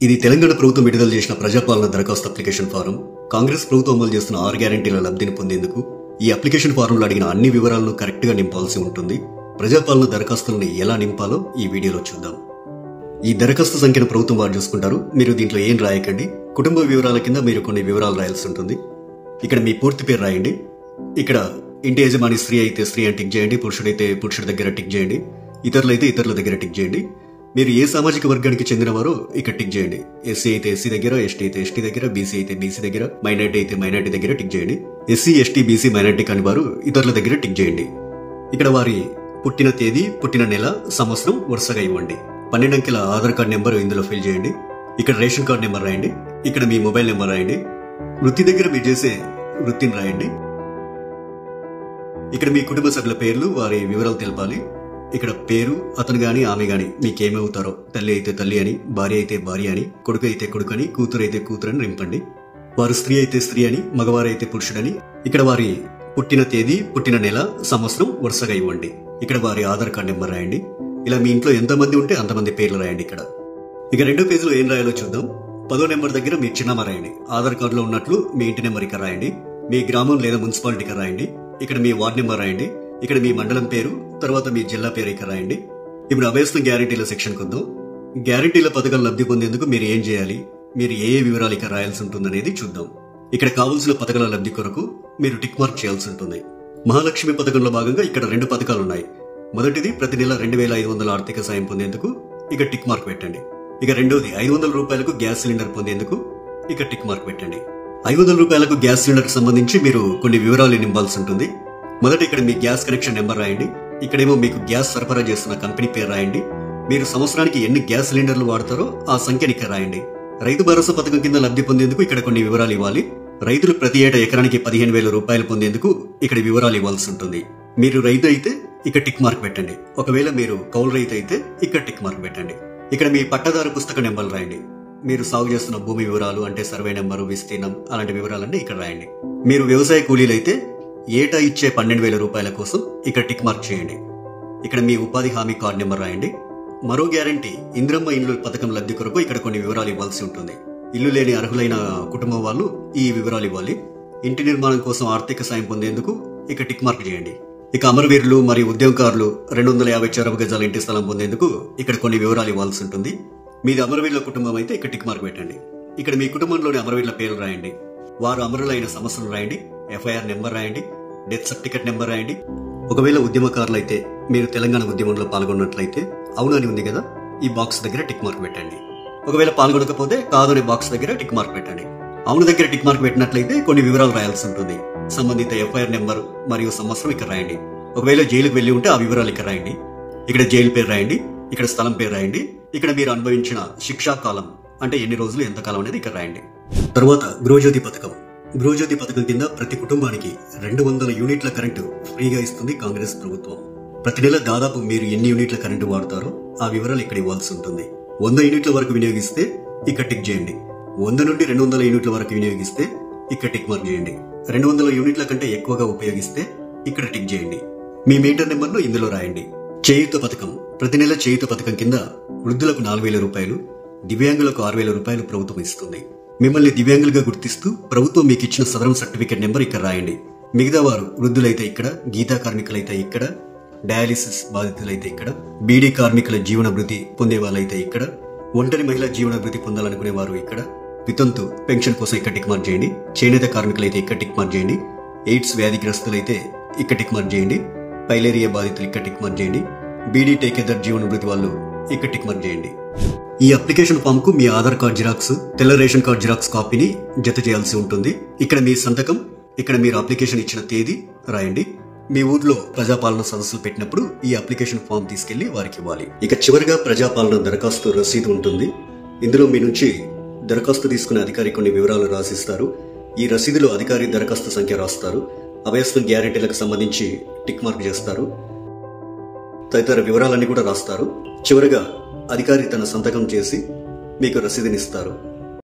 ఇది తెలంగాణ ప్రభుత్వం విడుదల చేసిన ప్రజాపాలన దరఖాస్తు అప్లికేషన్ ఫారం. కాంగ్రెస్ ప్రభుత్వం అమలు చేస్తున్న 6 గ్యారెంటీల లబ్ధిని పొందేందుకు ఈ అప్లికేషన్ ఫారంలో అడిగిన అన్ని వివరాలను కరెక్ట్ గా నింపాల్సి ఉంటుంది. ప్రజాపాలన దరఖాస్తులను ఎలా నింపాలో ఈ వీడియోలో చూద్దాం. ఈ దరఖాస్తు సంఖ్యను ప్రభుత్వం వారు చూసుకుంటారు. మీరు దీంట్లో ఏం రాయకండి. కుటుంబ వివరాల కింద మీరు కొన్ని వివరాలు రాయాల్సి ఉంటుంది. ఇక్కడ మీ పూర్తి పేరు రాయండి. ఇక్కడ ఇంటి యజమాని స్త్రీ అయితే స్త్రీ అని టిక్ చేయండి, పురుషుడైతే పురుషుడి దగ్గర టిక్ చేయండి, ఇతరులైతే ఇతరుల దగ్గర టిక్ చేయండి. మీరు ఏ సామాజిక వర్గానికి చెందినవారో ఇక్కడ టిక్ చేయండి. ఎస్సీ అయితే ఎస్సీ దగ్గర, ఎస్టీ అయితే ఎస్టీ దగ్గర, బీసీ అయితే బీసీ దగ్గర, మైనార్టీ అయితే మైనార్టీ దగ్గర టిక్ చేయండి. ఎస్సీ ఎస్టీ బీసీ మైనార్టీ కాని వారు ఇతరుల దగ్గర టిక్ చేయండి. ఇక్కడ వారి పుట్టిన తేదీ, పుట్టిన నెల, సంవత్సరం వరుసగా ఇవ్వండి. 12 అంకెల ఆధార్ కార్డు నెంబర్ ఇందులో ఫిల్ చేయండి. ఇక్కడ రేషన్ కార్డు నెంబర్ రాయండి. ఇక్కడ మీ మొబైల్ నెంబర్ రాయండి. వృత్తి దగ్గర మీరు చేసే వృత్తిని రాయండి. ఇక్కడ మీ కుటుంబ సభ్యుల పేర్లు, వారి వివరాలు తెలపాలి. ఇక్కడ పేరు, అతను గాని ఆమె గాని మీకేమవుతారో, తల్లి అయితే తల్లి అని, భార్య అయితే భార్య అని, కొడుకు అయితే కొడుకు అని, కూతురు అయితే కూతురు అని నింపండి. వారు స్త్రీ అయితే స్త్రీ అని, మగవారు అయితే పురుషుడని. ఇక్కడ వారి పుట్టిన తేదీ, పుట్టిన నెల, సంవత్సరం వరుసగా ఇవ్వండి. ఇక్కడ వారి ఆధార్ కార్డు నెంబర్ రాయండి. ఇలా మీ ఇంట్లో ఎంతమంది ఉంటే అంతమంది పేర్లు రాయండి. ఇక్కడ ఇక 2వ పేజీలో ఏం రాయాలో చూద్దాం. 10వ నెంబర్ దగ్గర మీ చిరునామా రాయండి. ఆధార్ కార్డులో ఉన్నట్లు మీ ఇంటి నెంబర్ ఇక్కడ రాయండి. మీ గ్రామం లేదా మున్సిపాలిటీకి రాయండి. ఇక్కడ మీ వార్డు నెంబర్ రాయండి. ఇక్కడ మీ మండలం పేరు, తర్వాత మీ జిల్లా పేరు ఇక్కడ రాయండి. ఇప్పుడు అభయస్థం గ్యారెంటీల సెక్షన్ కొందాం. గ్యారెంటీల పథకాలు లబ్ధి పొందేందుకు మీరు ఏం చేయాలి, మీరు ఏ వివరాలు ఇక్కడ రాయాల్సి ఉంటుందనేది చూద్దాం. ఇక్కడ కావాల్సిన పథకాల లబ్ధి కొరకు మీరు టిక్ మార్క్ చేయాల్సి ఉంటుంది. మహాలక్ష్మి పథకంలో భాగంగా ఇక్కడ 2 పథకాలు ఉన్నాయి. మొదటిది ప్రతి నెల 2500 ఆర్థిక సాయం పొందేందుకు ఇక టిక్ మార్క్ పెట్టండి. ఇక రెండోది 500 రూపాయలకు గ్యాస్ సిలిండర్ పొందేందుకు ఇక టిక్ మార్క్ పెట్టండి. 500 రూపాయలకు గ్యాస్ సిలిండర్ సంబంధించి మీరు కొన్ని వివరాలు నింపాల్సి ఉంటుంది. మొదట ఇక్కడ మీ గ్యాస్ కనెక్షన్ నెంబర్ రాయండి. ఇక్కడేమో మీకు గ్యాస్ సరఫరా చేస్తున్న కంపెనీ పేరు రాయండి. మీరు సంవత్సరానికి ఎన్ని గ్యాస్ సిలిండర్లు వాడతారో ఆ సంఖ్యని ఇక్కడ రాయండి. రైతు భరోసా పథకం కింద లబ్ధి పొందేందుకు ఇక్కడ కొన్ని వివరాలు ఇవ్వాలి. రైతులు ప్రతి ఏటా ఎకరానికి 15,000 రూపాయలు పొందేందుకు ఇక్కడ వివరాలు ఇవ్వాల్సి ఉంటుంది. మీరు రైతు అయితే ఇక్కడ టిక్ మార్క్ పెట్టండి. ఒకవేళ మీరు కౌలు రైతు అయితే ఇక్కడ టిక్ మార్క్ పెట్టండి. ఇక్కడ మీ పట్టాదారు పుస్తక నెంబర్లు రాయండి. మీరు సాగు చేస్తున్న భూమి వివరాలు అంటే సర్వే నెంబరు, విస్తీర్ణం అలాంటి వివరాలన్నీ ఇక్కడ రాయండి. మీరు వ్యవసాయ కూలీలైతే ఏటా ఇచ్చే 12,000 రూపాయల కోసం ఇక్కడ టిక్ మార్క్ చేయండి. ఇక్కడ మీ ఉపాధి హామీ కార్డు నెంబర్ రాయండి. మరో గ్యారంటీ ఇంద్రమ్మ ఇండ్లు పథకం లబ్ధి కొరకు ఇక్కడ కొన్ని వివరాలు ఇవ్వాల్సి ఉంటుంది. ఇల్లు లేని అర్హులైన కుటుంబం వాళ్ళు ఈ వివరాలు ఇవ్వాలి. ఇంటి నిర్మాణం కోసం ఆర్థిక సాయం పొందేందుకు ఇక టిక్ మార్క్ చేయండి. ఇక అమరవీరులు మరియు ఉద్యోగకారులు 250 చదరపు గజాల ఇంటి స్థలం పొందేందుకు ఇక్కడ కొన్ని వివరాలు ఇవ్వాల్సి ఉంటుంది. మీది అమరవీరుల కుటుంబం అయితే ఇక్కడ టిక్ మార్క్ పెట్టండి. ఇక్కడ మీ కుటుంబంలోని అమరవీరుల పేర్లు రాయండి. వారు అమరులైన సంవత్సరం రాయండి. ఎఫ్ఐఆర్ నెంబర్ రాయండి. డెత్ సర్టిఫికెట్ నెంబర్ రాయండి. ఒకవేళ ఉద్యమకారులు అయితే మీరు తెలంగాణ ఉద్యమంలో పాల్గొన్నట్లయితే అవును అని ఉంది కదా, ఈ బాక్స్ దగ్గర టిక్ మార్క్ పెట్టండి. ఒకవేళ పాల్గొనకపోతే కాదు అనే బాక్స్ దగ్గర టిక్ మార్క్ పెట్టండి. అవును దగ్గర టిక్ మార్క్ పెట్టినట్లయితే కొన్ని వివరాలు రాయాల్సి ఉంటుంది. సంబంధిత ఎఫ్ఐఆర్ నెంబర్ మరియు సంవత్సరం ఇక్కడ రాయండి. ఒకవేళ జైలుకు వెళ్లి ఉంటే ఆ వివరాలు ఇక్కడ రాయండి. ఇక్కడ జైలు పేరు రాయండి. ఇక్కడ స్థలం పేరు రాయండి. ఇక్కడ మీరు అనుభవించిన శిక్షా కాలం అంటే ఎన్ని రోజులు, ఎంత కాలం అనేది ఇక్కడ రాయండి. తర్వాత గృహజ్యోతి పథకం. గృహజ్యోతి పథకం కింద ప్రతి కుటుంబానికి 200 యూనిట్ల కరెంటు ఫ్రీగా ఇస్తుంది కాంగ్రెస్ ప్రభుత్వం. ప్రతి నెల దాదాపు మీరు ఎన్ని యూనిట్ల కరెంటు వాడతారో ఆ వివరాలు ఇక్కడ ఇవ్వాల్సి ఉంటుంది. 100 యూనిట్ల వరకు వినియోగిస్తే ఇక్కడ టిక్ చేయండి. 100 నుండి 200 యూనిట్ల వరకు వినియోగిస్తే ఇక్కడ టిక్ మార్క్ చేయండి. 200 యూనిట్ల కంటే ఎక్కువగా ఉపయోగిస్తే ఇక్కడ టిక్ చేయండి. మీ మీటర్ నెంబర్ను ఇందులో రాయండి. చేయూత పథకం. ప్రతి నెల చేయూత పథకం కింద వృద్ధులకు 4,000 రూపాయలు, దివ్యాంగులకు 6,000 రూపాయలు ప్రభుత్వం ఇస్తుంది. మిమ్మల్ని దివ్యాంగులుగా గుర్తిస్తూ ప్రభుత్వం మీకు ఇచ్చిన సదరం సర్టిఫికేట్ నెంబర్ ఇక్కడ రాయండి. మిగతా వారు వృద్ధులైతే ఇక్కడ, గీతా కార్మికులైతే ఇక్కడ, డయాలిసిస్ బాధితులైతే ఇక్కడ, బీడీ కార్మికుల జీవన భృతి పొందే వాళ్ళైతే ఇక్కడ, ఒంటరి మహిళా జీవన భృతి పొందాలనుకునే వారు ఇక్కడ, వితంతు పెన్షన్ కోసం ఇక్కడ టిక్ మార్క్ చేయండి. చేనేత కార్మికులైతే ఇక్కడ టిక్ మార్క్ చేయండి. ఎయిడ్స్ వ్యాధిగ్రస్తులైతే ఇక్కడ టిక్ మార్క్ చేయండి. పైలేరియా బాధితులు ఇక్కడ టిక్ మార్క్ చేయండి. బీడీ టేకేదర్ జీవన భృతి వాళ్ళు ఇక్కడ టిక్ మార్క్ చేయండి. ఈ అప్లికేషన్ ఫామ్ కు మీ ఆధార్ కార్డ్ జిరాక్స్, తెల్ల రేషన్ కార్డ్ జిరాక్స్ కాపీని జత చేయాల్సి ఉంటుంది. ఇక్కడ మీ సంతకం, ఇక్కడ మీరు అప్లికేషన్ ఇచ్చిన తేదీ రాయండి. మీ ఊర్లో ప్రజాపాలన సదస్సులు పెట్టినప్పుడు ఈ అప్లికేషన్ ఫామ్ తీసుకెళ్లి వారికి ఇవ్వాలి. ఇక చివరిగా ప్రజాపాలన దరఖాస్తు రసీదు ఉంటుంది. ఇందులో మీ నుంచి దరఖాస్తు తీసుకునే అధికారి కొన్ని వివరాలు రాసిస్తారు. ఈ రసీదులో అధికారి దరఖాస్తు సంఖ్య రాస్తారు. అభయస్థం గ్యారెంటీలకు సంబంధించి టిక్ మార్క్ చేస్తారు. తదితర వివరాలన్నీ కూడా రాస్తారు. చివరిగా అధికారి తన సంతకం చేసి మీకు రసీదునిస్తారు.